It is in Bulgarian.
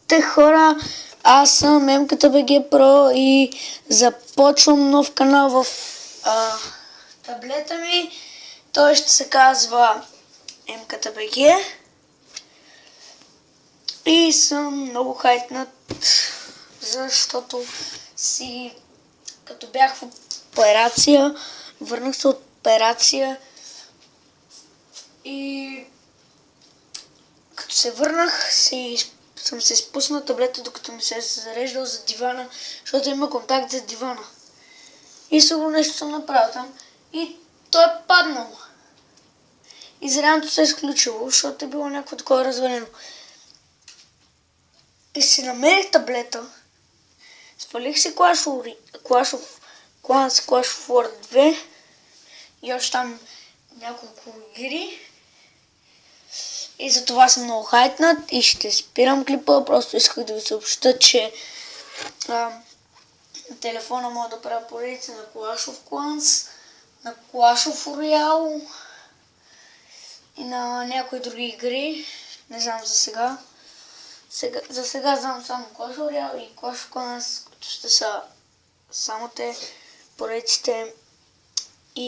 Здравейте хора, аз съм МКТБГ Pro и започвам нов канал в таблета ми. Той ще се казва МКТБГ и съм много хайтнат, защото като бях в операция, върнах се от операция и като се върнах съм се спуснал таблета, докато ми се е зареждал за дивана, защото има контакт за дивана. И сигурно нещо съм направил там. И той е паднал. И зряното се е изключило, защото е било някакво такова развалено. И си намерих таблета. Свалих си Clash of War 2 и още там няколко игри. И за това съм много хайтнат и ще спирам клипа. Просто исках да ви съобща, че на телефона мога да правя поредица на Clash of Clans, на Clash of Royale и на някои други игри. Не знам за сега. За сега знам само Clash of Royale и Clash of Clans, които ще са само те поредиците.